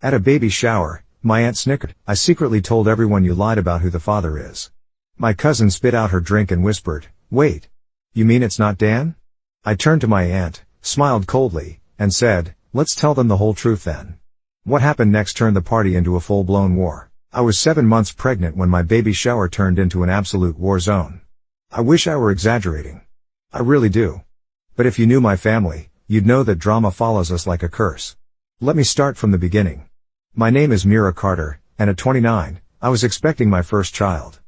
At a baby shower, my aunt snickered. I secretly told everyone you lied about who the father is. My cousin spit out her drink and whispered, "Wait. You mean it's not Dan?" I turned to my aunt, smiled coldly, and said, "Let's tell them the whole truth then." What happened next turned the party into a full-blown war. I was 7 months pregnant when my baby shower turned into an absolute war zone. I wish I were exaggerating. I really do. But if you knew my family, you'd know that drama follows us like a curse. Let me start from the beginning. My name is Mira Carter, and at 29, I was expecting my first child.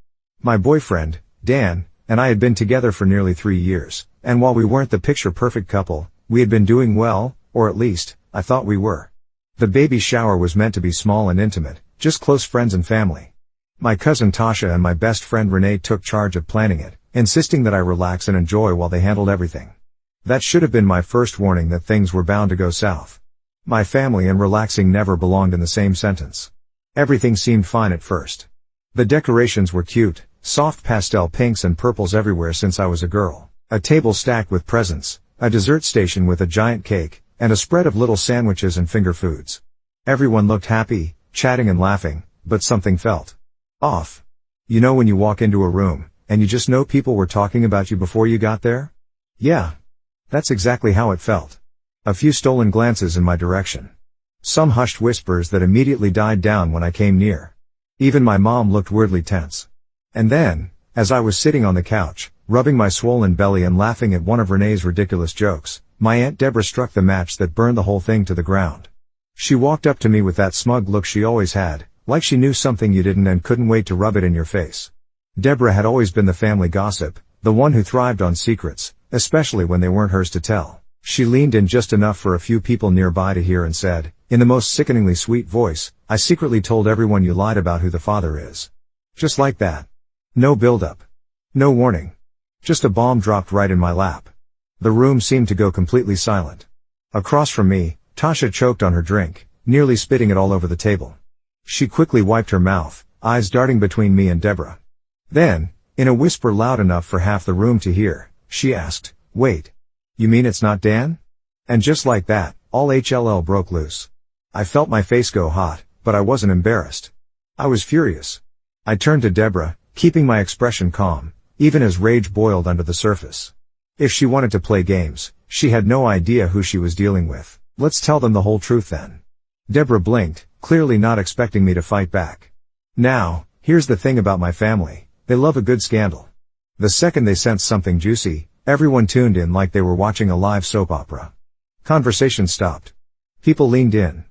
My boyfriend, Dan, and I had been together for nearly 3 years, and while we weren't the picture-perfect couple, we had been doing well, or at least, I thought we were. The baby shower was meant to be small and intimate, just close friends and family. My cousin Tasha and my best friend Renee took charge of planning it, insisting that I relax and enjoy while they handled everything. That should have been my first warning that things were bound to go south. My family and relaxing never belonged in the same sentence. Everything seemed fine at first. The decorations were cute, soft pastel pinks and purples everywhere since I was a girl. A table stacked with presents, a dessert station with a giant cake, and a spread of little sandwiches and finger foods. Everyone looked happy, chatting and laughing, but something felt off. You know when you walk into a room, and you just know people were talking about you before you got there? Yeah. That's exactly how it felt. A few stolen glances in my direction. Some hushed whispers that immediately died down when I came near. Even my mom looked weirdly tense. And then, as I was sitting on the couch, rubbing my swollen belly and laughing at one of Renee's ridiculous jokes, my Aunt Deborah struck the match that burned the whole thing to the ground. She walked up to me with that smug look she always had, like she knew something you didn't and couldn't wait to rub it in your face. Deborah had always been the family gossip, the one who thrived on secrets, especially when they weren't hers to tell. She leaned in just enough for a few people nearby to hear and said, in the most sickeningly sweet voice, "I secretly told everyone you lied about who the father is." Just like that. No build-up. No warning. Just a bomb dropped right in my lap. The room seemed to go completely silent. Across from me, Tasha choked on her drink, nearly spitting it all over the table. She quickly wiped her mouth, eyes darting between me and Deborah. Then, in a whisper loud enough for half the room to hear, she asked, "Wait. You mean it's not Dan?" And just like that, all HLL broke loose. I felt my face go hot, but I wasn't embarrassed. I was furious. I turned to Deborah, keeping my expression calm, even as rage boiled under the surface. If she wanted to play games, she had no idea who she was dealing with. Let's tell them the whole truth then. Deborah blinked, clearly not expecting me to fight back. Now, here's the thing about my family. They love a good scandal. The second they sensed something juicy, everyone tuned in like they were watching a live soap opera. Conversation stopped. People leaned in.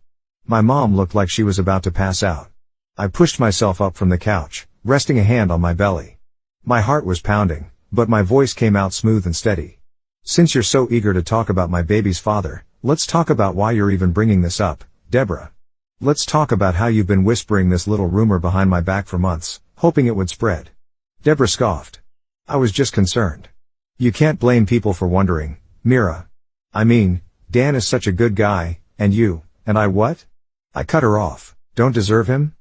My mom looked like she was about to pass out. I pushed myself up from the couch, resting a hand on my belly. My heart was pounding, but my voice came out smooth and steady. Since you're so eager to talk about my baby's father, let's talk about why you're even bringing this up, Deborah. Let's talk about how you've been whispering this little rumor behind my back for months, hoping it would spread. Deborah scoffed. I was just concerned. You can't blame people for wondering, Mira. I mean, Dan is such a good guy, and you, and I what? I cut her off. Don't deserve him?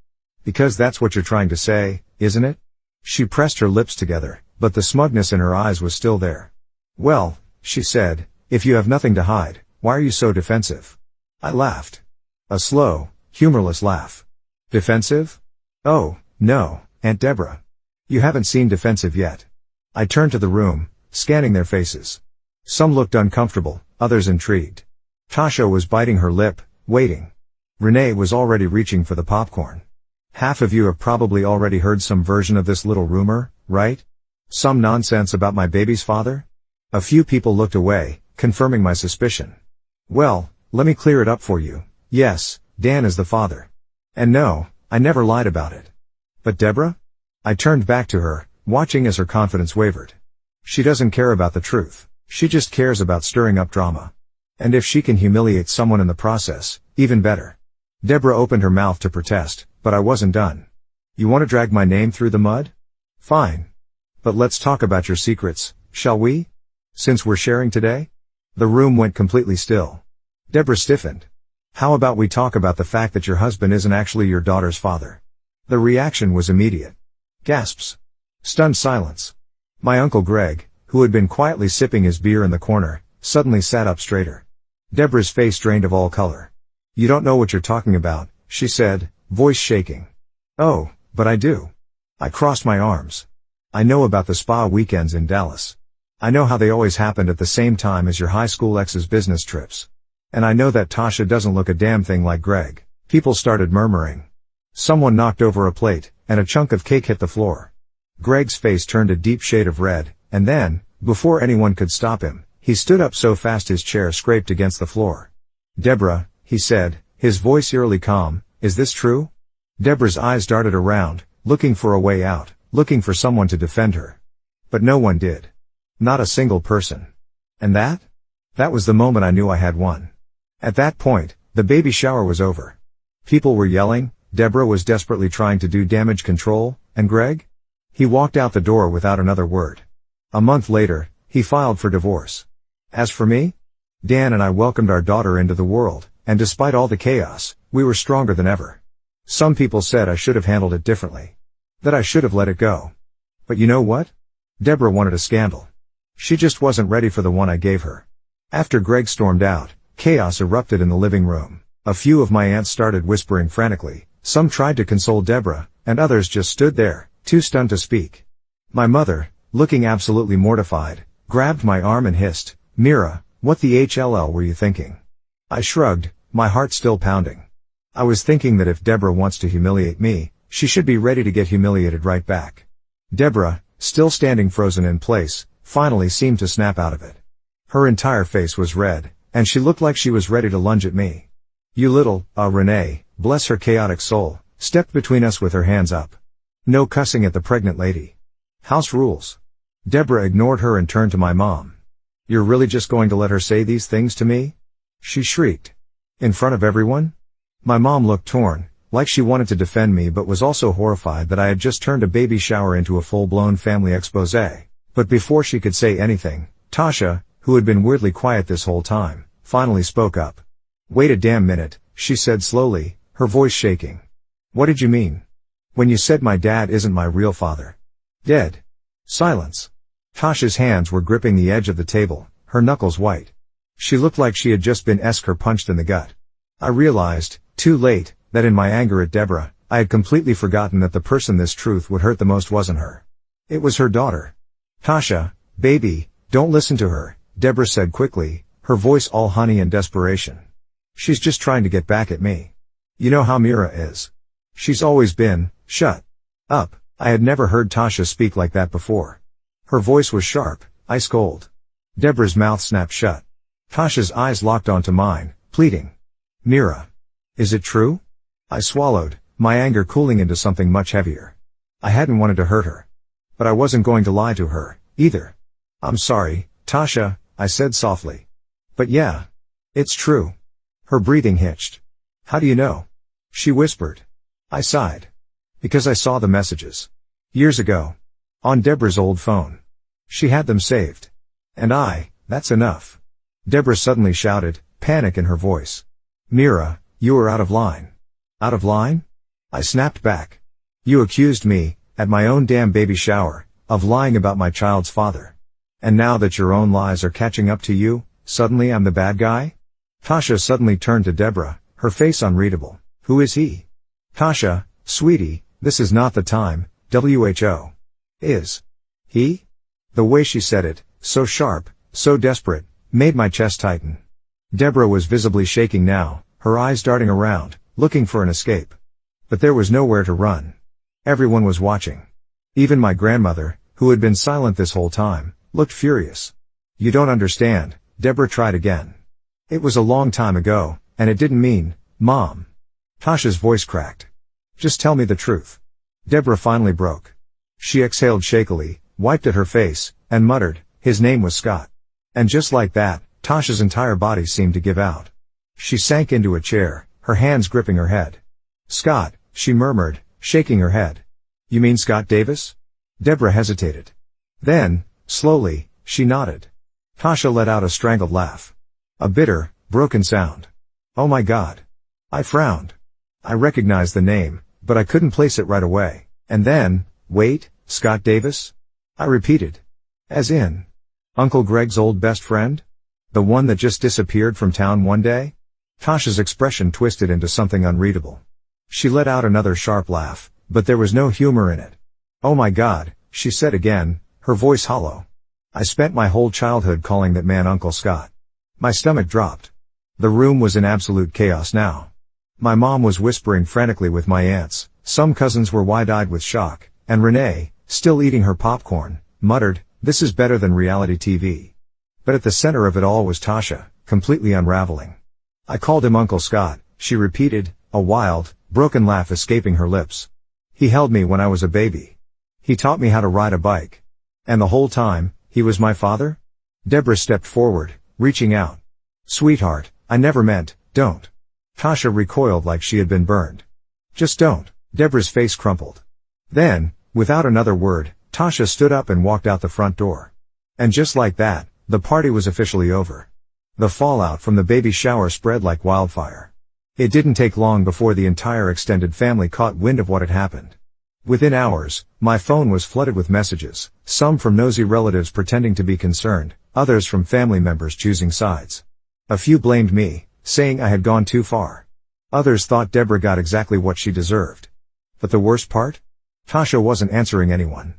Because that's what you're trying to say, isn't it? She pressed her lips together, but the smugness in her eyes was still there. Well, she said, if you have nothing to hide, why are you so defensive? I laughed. A slow, humorless laugh. Defensive? Oh, no, Aunt Deborah. You haven't seen defensive yet. I turned to the room, scanning their faces. Some looked uncomfortable, others intrigued. Tasha was biting her lip, waiting. Renee was already reaching for the popcorn. Half of you have probably already heard some version of this little rumor, right? Some nonsense about my baby's father? A few people looked away, confirming my suspicion. Well, let me clear it up for you. Yes, Dan is the father. And no, I never lied about it. But Deborah? I turned back to her, watching as her confidence wavered. She doesn't care about the truth. She just cares about stirring up drama. And if she can humiliate someone in the process, even better. Deborah opened her mouth to protest, but I wasn't done. You want to drag my name through the mud? Fine. But let's talk about your secrets, shall we? Since we're sharing today? The room went completely still. Deborah stiffened. How about we talk about the fact that your husband isn't actually your daughter's father? The reaction was immediate. Gasps. Stunned silence. My Uncle Greg, who had been quietly sipping his beer in the corner, suddenly sat up straighter. Deborah's face drained of all color. You don't know what you're talking about, she said, voice shaking. Oh, but I do. I crossed my arms. I know about the spa weekends in Dallas. I know how they always happened at the same time as your high school ex's business trips. And I know that Tasha doesn't look a damn thing like Greg. People started murmuring. Someone knocked over a plate, and a chunk of cake hit the floor. Greg's face turned a deep shade of red, and then, before anyone could stop him, he stood up so fast his chair scraped against the floor. Deborah, he said, his voice eerily calm, is this true? Deborah's eyes darted around, looking for a way out, looking for someone to defend her. But no one did. Not a single person. And that? That was the moment I knew I had won. At that point, the baby shower was over. People were yelling, Deborah was desperately trying to do damage control, and Greg? He walked out the door without another word. A month later, he filed for divorce. As for me? Dan and I welcomed our daughter into the world, and despite all the chaos, we were stronger than ever. Some people said I should have handled it differently. That I should have let it go. But you know what? Deborah wanted a scandal. She just wasn't ready for the one I gave her. After Greg stormed out, chaos erupted in the living room. A few of my aunts started whispering frantically, some tried to console Deborah, and others just stood there, too stunned to speak. My mother, looking absolutely mortified, grabbed my arm and hissed, Mira, what the HLL were you thinking? I shrugged, my heart still pounding. I was thinking that if Deborah wants to humiliate me, she should be ready to get humiliated right back. Deborah, still standing frozen in place, finally seemed to snap out of it. Her entire face was red, and she looked like she was ready to lunge at me. You little, Renee, bless her chaotic soul, stepped between us with her hands up. No cussing at the pregnant lady. House rules. Deborah ignored her and turned to my mom. You're really just going to let her say these things to me? She shrieked. In front of everyone? My mom looked torn, like she wanted to defend me but was also horrified that I had just turned a baby shower into a full-blown family exposé. But before she could say anything, Tasha, who had been weirdly quiet this whole time, finally spoke up. Wait a damn minute, she said slowly, her voice shaking. What did you mean? When you said my dad isn't my real father? Dead. Silence. Tasha's hands were gripping the edge of the table, her knuckles white. She looked like she had just been punched in the gut. I realized, too late, that in my anger at Deborah, I had completely forgotten that the person this truth would hurt the most wasn't her. It was her daughter. Tasha, baby, don't listen to her, Deborah said quickly, her voice all honey and desperation. She's just trying to get back at me. You know how Mira is. She's always been, shut up. I had never heard Tasha speak like that before. Her voice was sharp, ice cold. Deborah's mouth snapped shut. Tasha's eyes locked onto mine, pleading. Mira. Is it true? I swallowed, my anger cooling into something much heavier. I hadn't wanted to hurt her. But I wasn't going to lie to her, either. I'm sorry, Tasha, I said softly. But yeah. It's true. Her breathing hitched. How do you know? She whispered. I sighed. Because I saw the messages. Years ago. On Deborah's old phone. She had them saved. And that's enough. Deborah suddenly shouted, panic in her voice. Mira, you are out of line. Out of line? I snapped back. You accused me, at my own damn baby shower, of lying about my child's father. And now that your own lies are catching up to you, suddenly I'm the bad guy? Tasha suddenly turned to Deborah, her face unreadable. Who is he? Tasha, sweetie, this is not the time, WHO. Is he? The way she said it, so sharp, so desperate, made my chest tighten. Deborah was visibly shaking now, her eyes darting around, looking for an escape. But there was nowhere to run. Everyone was watching. Even my grandmother, who had been silent this whole time, looked furious. You don't understand, Deborah tried again. It was a long time ago, and it didn't mean, Mom. Tasha's voice cracked. Just tell me the truth. Deborah finally broke. She exhaled shakily, wiped at her face, and muttered, his name was Scott. And just like that, Tasha's entire body seemed to give out. She sank into a chair, her hands gripping her head. Scott, she murmured, shaking her head. You mean Scott Davis? Deborah hesitated. Then, slowly, she nodded. Tasha let out a strangled laugh. A bitter, broken sound. Oh my God. I frowned. I recognized the name, but I couldn't place it right away. And then, wait, Scott Davis? I repeated. As in, Uncle Greg's old best friend? The one that just disappeared from town one day? Tasha's expression twisted into something unreadable. She let out another sharp laugh, but there was no humor in it. "Oh my God," she said again, her voice hollow. "I spent my whole childhood calling that man Uncle Scott." My stomach dropped. The room was in absolute chaos now. My mom was whispering frantically with my aunts, some cousins were wide-eyed with shock, and Renee, still eating her popcorn, muttered, "This is better than reality TV." But at the center of it all was Tasha, completely unraveling. "I called him Uncle Scott," she repeated, a wild, broken laugh escaping her lips. "He held me when I was a baby. He taught me how to ride a bike. And the whole time, he was my father?" Deborah stepped forward, reaching out. "Sweetheart, I never meant, don't." Tasha recoiled like she had been burned. "Just don't." Deborah's face crumpled. Then, without another word, Tasha stood up and walked out the front door. And just like that, the party was officially over. The fallout from the baby shower spread like wildfire. It didn't take long before the entire extended family caught wind of what had happened. Within hours, my phone was flooded with messages, some from nosy relatives pretending to be concerned, others from family members choosing sides. A few blamed me, saying I had gone too far. Others thought Deborah got exactly what she deserved. But the worst part? Tasha wasn't answering anyone.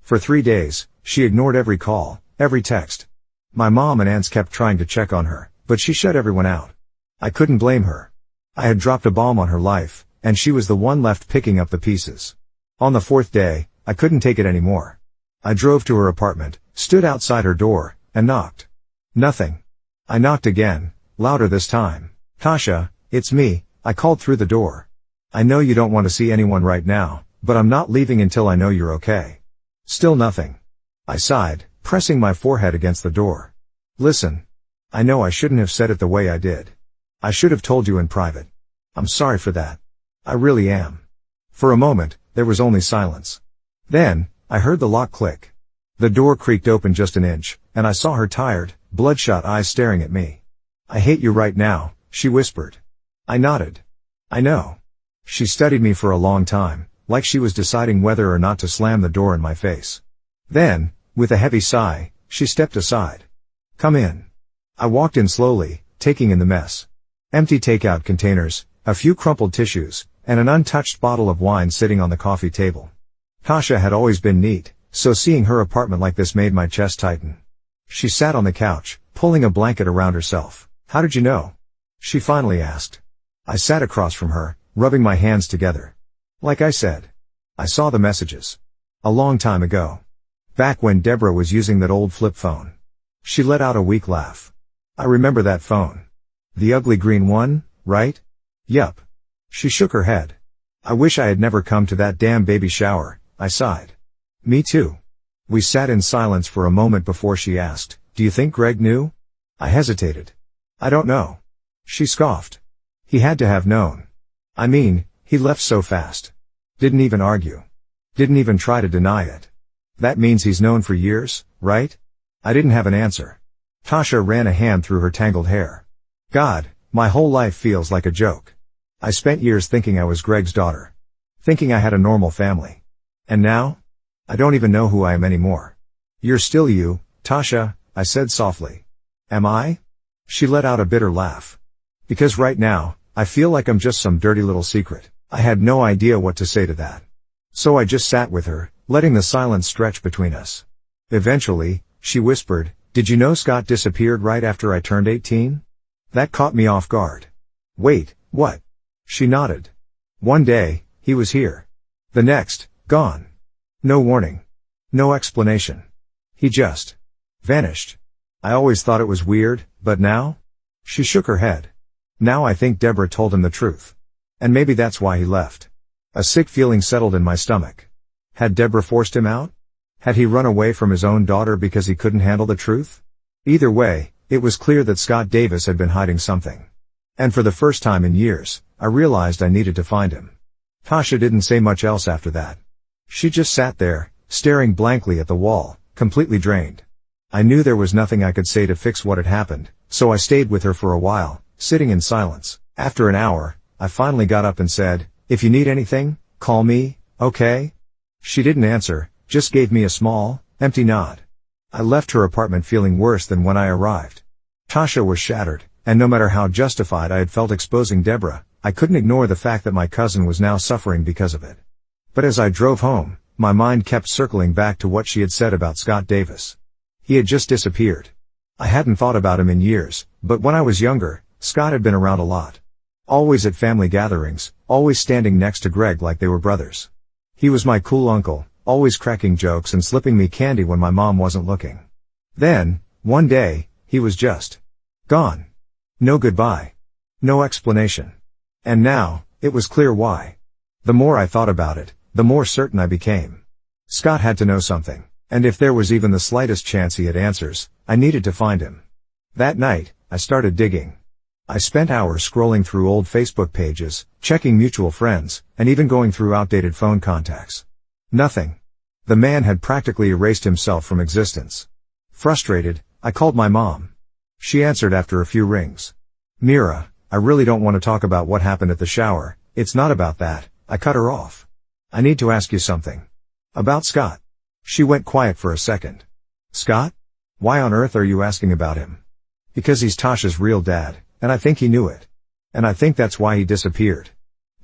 For 3 days, she ignored every call, every text. My mom and aunts kept trying to check on her, but she shut everyone out. I couldn't blame her. I had dropped a bomb on her life, and she was the one left picking up the pieces. On the 4th day, I couldn't take it anymore. I drove to her apartment, stood outside her door, and knocked. Nothing. I knocked again, louder this time. "Tasha, it's me," I called through the door. "I know you don't want to see anyone right now, but I'm not leaving until I know you're okay." Still nothing. I sighed, pressing my forehead against the door. "Listen. I know I shouldn't have said it the way I did. I should have told you in private. I'm sorry for that. I really am." For a moment, there was only silence. Then, I heard the lock click. The door creaked open just an inch, and I saw her tired, bloodshot eyes staring at me. "I hate you right now," she whispered. I nodded. "I know." She studied me for a long time, like she was deciding whether or not to slam the door in my face. Then, with a heavy sigh, she stepped aside. "Come in." I walked in slowly, taking in the mess. Empty takeout containers, a few crumpled tissues, and an untouched bottle of wine sitting on the coffee table. Tasha had always been neat, so seeing her apartment like this made my chest tighten. She sat on the couch, pulling a blanket around herself. "How did you know?" she finally asked. I sat across from her, rubbing my hands together. "Like I said. I saw the messages. A long time ago. Back when Deborah was using that old flip phone." She let out a weak laugh. "I remember that phone. The ugly green one, right?" "Yup." She shook her head. "I wish I had never come to that damn baby shower," I sighed. "Me too." We sat in silence for a moment before she asked, "Do you think Greg knew?" I hesitated. "I don't know." She scoffed. "He had to have known. I mean, he left so fast. Didn't even argue. Didn't even try to deny it. That means he's known for years, right?" I didn't have an answer. Tasha ran a hand through her tangled hair. "God, my whole life feels like a joke. I spent years thinking I was Greg's daughter. Thinking I had a normal family. And now? I don't even know who I am anymore." "You're still you, Tasha," I said softly. "Am I?" She let out a bitter laugh. "Because right now, I feel like I'm just some dirty little secret." I had no idea what to say to that. So I just sat with her, letting the silence stretch between us. Eventually, she whispered, "Did you know Scott disappeared right after I turned 18? That caught me off guard." "Wait, what?" She nodded. "One day, he was here. The next, gone. No warning. No explanation. He just vanished. I always thought it was weird, but now?" She shook her head. "Now I think Deborah told him the truth. And maybe that's why he left." A sick feeling settled in my stomach. Had Deborah forced him out? Had he run away from his own daughter because he couldn't handle the truth? Either way, it was clear that Scott Davis had been hiding something. And for the first time in years, I realized I needed to find him. Tasha didn't say much else after that. She just sat there, staring blankly at the wall, completely drained. I knew there was nothing I could say to fix what had happened, so I stayed with her for a while, sitting in silence. After an hour, I finally got up and said, "If you need anything, call me, okay?" She didn't answer, just gave me a small, empty nod. I left her apartment feeling worse than when I arrived. Tasha was shattered, and no matter how justified I had felt exposing Deborah, I couldn't ignore the fact that my cousin was now suffering because of it. But as I drove home, my mind kept circling back to what she had said about Scott Davis. He had just disappeared. I hadn't thought about him in years, but when I was younger, Scott had been around a lot. Always at family gatherings, always standing next to Greg like they were brothers. He was my cool uncle, always cracking jokes and slipping me candy when my mom wasn't looking. Then, one day, he was just gone. No goodbye. No explanation. And now, it was clear why. The more I thought about it, the more certain I became. Scott had to know something, and if there was even the slightest chance he had answers, I needed to find him. That night, I started digging. I spent hours scrolling through old Facebook pages, checking mutual friends, and even going through outdated phone contacts. Nothing. The man had practically erased himself from existence. Frustrated, I called my mom. She answered after a few rings. "Mira, I really don't want to talk about what happened at the shower, it's not about that," I cut her off. "I need to ask you something. About Scott." She went quiet for a second. "Scott? Why on earth are you asking about him?" "Because he's Tasha's real dad, and I think he knew it. And I think that's why he disappeared."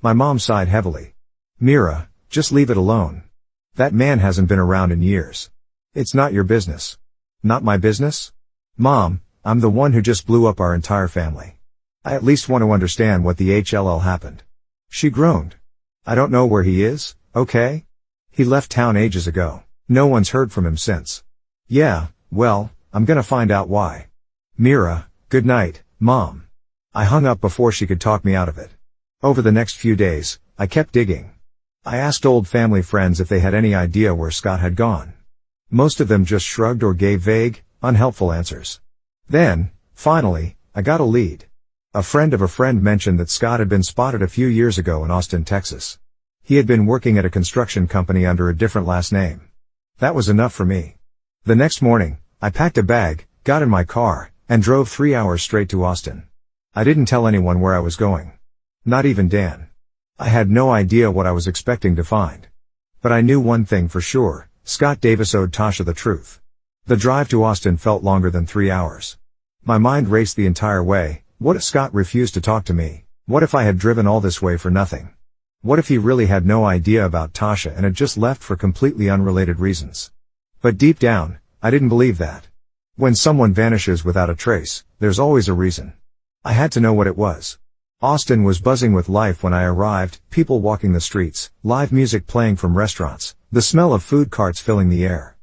My mom sighed heavily. "Mira, just leave it alone. That man hasn't been around in years. It's not your business." "Not my business? Mom, I'm the one who just blew up our entire family. I at least want to understand what the HLL happened." She groaned. "I don't know where he is, okay? He left town ages ago. No one's heard from him since." "Yeah, well, I'm gonna find out why." "Mira, good night, Mom." I hung up before she could talk me out of it. Over the next few days, I kept digging. I asked old family friends if they had any idea where Scott had gone. Most of them just shrugged or gave vague, unhelpful answers. Then, finally, I got a lead. A friend of a friend mentioned that Scott had been spotted a few years ago in Austin, Texas. He had been working at a construction company under a different last name. That was enough for me. The next morning, I packed a bag, got in my car, and drove 3 hours straight to Austin. I didn't tell anyone where I was going. Not even Dan. I had no idea what I was expecting to find. But I knew one thing for sure, Scott Davis owed Tasha the truth. The drive to Austin felt longer than 3 hours. My mind raced the entire way. What if Scott refused to talk to me? What if I had driven all this way for nothing? What if he really had no idea about Tasha and had just left for completely unrelated reasons? But deep down, I didn't believe that. When someone vanishes without a trace, there's always a reason. I had to know what it was. Austin was buzzing with life when I arrived, people walking the streets, live music playing from restaurants, the smell of food carts filling the air.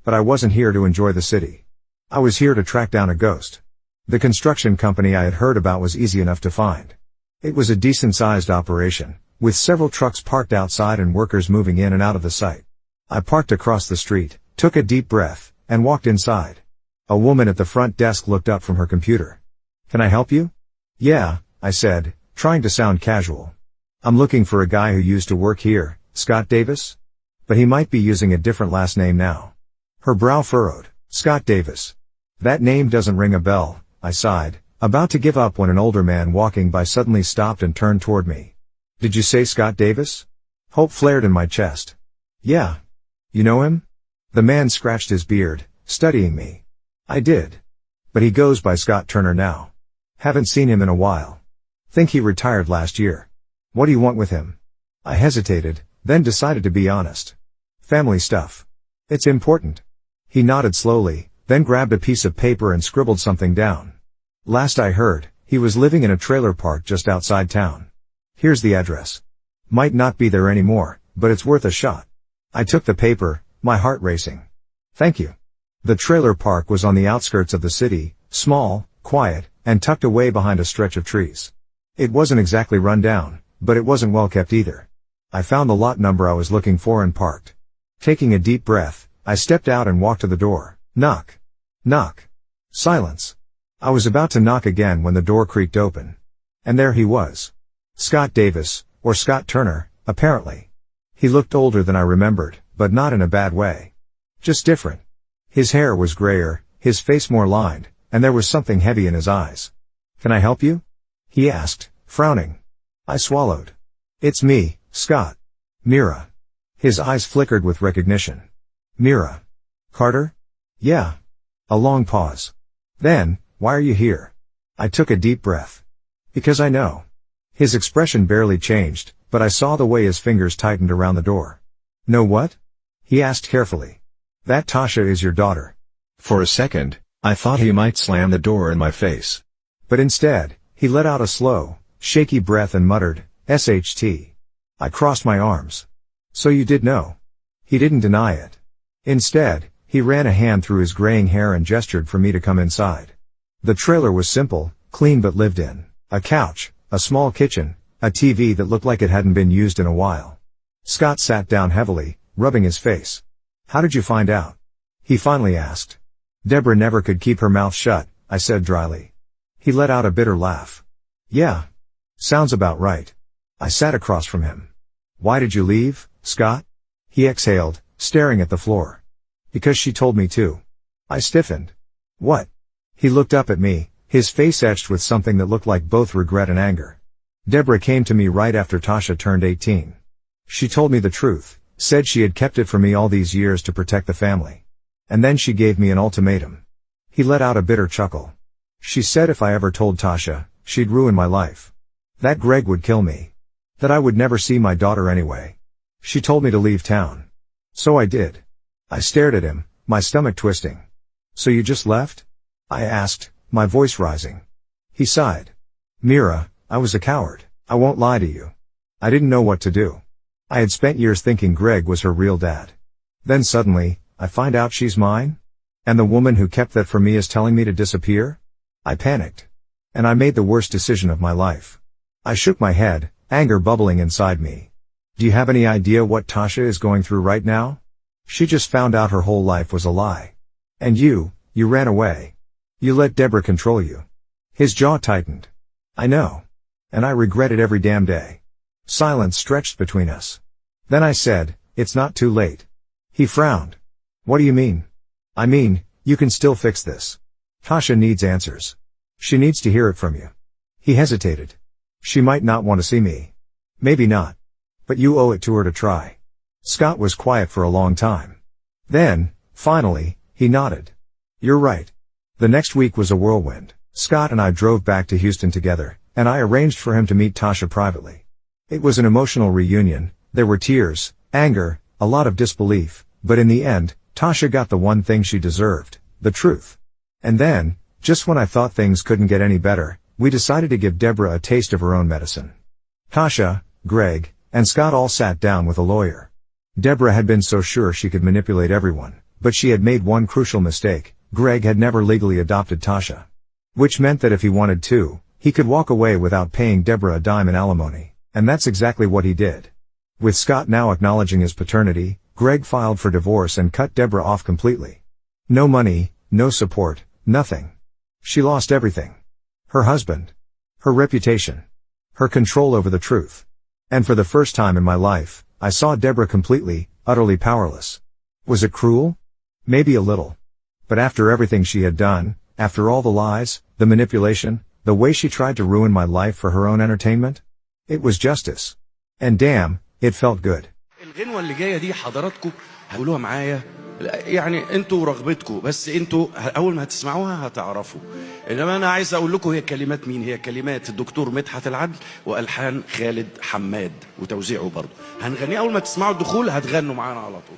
But I wasn't here to enjoy the city. I was here to track down a ghost. The construction company I had heard about was easy enough to find. It was a decent-sized operation, with several trucks parked outside and workers moving in and out of the site. I parked across the street, took a deep breath, and walked inside. A woman at the front desk looked up from her computer. "Can I help you?" "Yeah," I said, trying to sound casual. "I'm looking for a guy who used to work here, Scott Davis? But he might be using a different last name now." Her brow furrowed. "Scott Davis. That name doesn't ring a bell," I sighed, about to give up when an older man walking by suddenly stopped and turned toward me. "Did you say Scott Davis?" Hope flared in my chest. "Yeah. You know him?" The man scratched his beard, studying me. "I did. But he goes by Scott Turner now. Haven't seen him in a while. Think he retired last year." "What do you want with him?" I hesitated, then decided to be honest. "Family stuff. It's important." He nodded slowly, then grabbed a piece of paper and scribbled something down. "Last I heard, he was living in a trailer park just outside town. Here's the address. Might not be there anymore, but it's worth a shot." I took the paper, my heart racing. "Thank you." The trailer park was on the outskirts of the city, small, quiet, and tucked away behind a stretch of trees. It wasn't exactly run down, but it wasn't well kept either. I found the lot number I was looking for and parked. Taking a deep breath, I stepped out and walked to the door. Knock. Knock. Silence. I was about to knock again when the door creaked open. And there he was. Scott Davis, or Scott Turner, apparently. He looked older than I remembered, but not in a bad way. Just different. His hair was grayer, his face more lined, and there was something heavy in his eyes. "Can I help you?" he asked, frowning. I swallowed. "It's me, Scott. Mira." His eyes flickered with recognition. "Mira Carter?" "Yeah." A long pause. Then, "Why are you here?" I took a deep breath. "Because I know." His expression barely changed, but I saw the way his fingers tightened around the door. "Know what?" he asked carefully. "That Tasha is your daughter." For a second, I thought he might slam the door in my face. But instead, he let out a slow, shaky breath and muttered, "SHT." I crossed my arms. "So you did know?" He didn't deny it. Instead, he ran a hand through his graying hair and gestured for me to come inside. The trailer was simple, clean but lived in. A couch, a small kitchen, a TV that looked like it hadn't been used in a while. Scott sat down heavily, rubbing his face. "How did you find out?" he finally asked. "Deborah never could keep her mouth shut," I said dryly. He let out a bitter laugh. "Yeah. Sounds about right." I sat across from him. "Why did you leave, Scott?" he exhaled, staring at the floor. "Because she told me to." I stiffened. "What?" He looked up at me, his face etched with something that looked like both regret and anger. "Deborah came to me right after Tasha turned 18. She told me the truth, said she had kept it from me all these years to protect the family. And then she gave me an ultimatum." He let out a bitter chuckle. "She said if I ever told Tasha, she'd ruin my life. That Greg would kill me. That I would never see my daughter anyway. She told me to leave town. So I did." I stared at him, my stomach twisting. "So you just left?" I asked, my voice rising. He sighed. "Mira, I was a coward. I won't lie to you. I didn't know what to do. I had spent years thinking Greg was her real dad. Then suddenly, I find out she's mine? And the woman who kept that from me is telling me to disappear? I panicked. And I made the worst decision of my life." I shook my head, anger bubbling inside me. "Do you have any idea what Tasha is going through right now? She just found out her whole life was a lie. And you ran away. You let Deborah control you." His jaw tightened. "I know. And I regret it every damn day." Silence stretched between us. Then I said, "It's not too late." He frowned. "What do you mean?" "I mean, you can still fix this. Tasha needs answers. She needs to hear it from you." He hesitated. "She might not want to see me. Maybe not. But you owe it to her to try." Scott was quiet for a long time. Then, finally, he nodded. "You're right." The next week was a whirlwind. Scott and I drove back to Houston together, and I arranged for him to meet Tasha privately. It was an emotional reunion. There were tears, anger, a lot of disbelief, but in the end, Tasha got the one thing she deserved, the truth. And then, just when I thought things couldn't get any better, we decided to give Deborah a taste of her own medicine. Tasha, Greg, and Scott all sat down with a lawyer. Deborah had been so sure she could manipulate everyone, but she had made one crucial mistake. Greg had never legally adopted Tasha. Which meant that if he wanted to, he could walk away without paying Deborah a dime in alimony, and that's exactly what he did. With Scott now acknowledging his paternity, Greg filed for divorce and cut Deborah off completely. No money, no support, nothing. She lost everything. Her husband. Her reputation. Her control over the truth. And for the first time in my life, I saw Deborah completely, utterly powerless. Was it cruel? Maybe a little. But after everything she had done, after all the lies, the manipulation, the way she tried to ruin my life for her own entertainment, it was justice. And damn, it felt good. الغنوة اللي جاية دي حضراتكم هقولوها معايا، يعني انتوا رغبتكم، بس انتوا اول ما هتسمعوها هتعرفوا. انما انا عايز اقول لكم هي كلمات مين؟ هي كلمات الدكتور مدحت العدل والحان خالد حماد وتوزيعه برضه. هنغنيها اول ما تسمعوا الدخول، هتغنوا معانا على طول.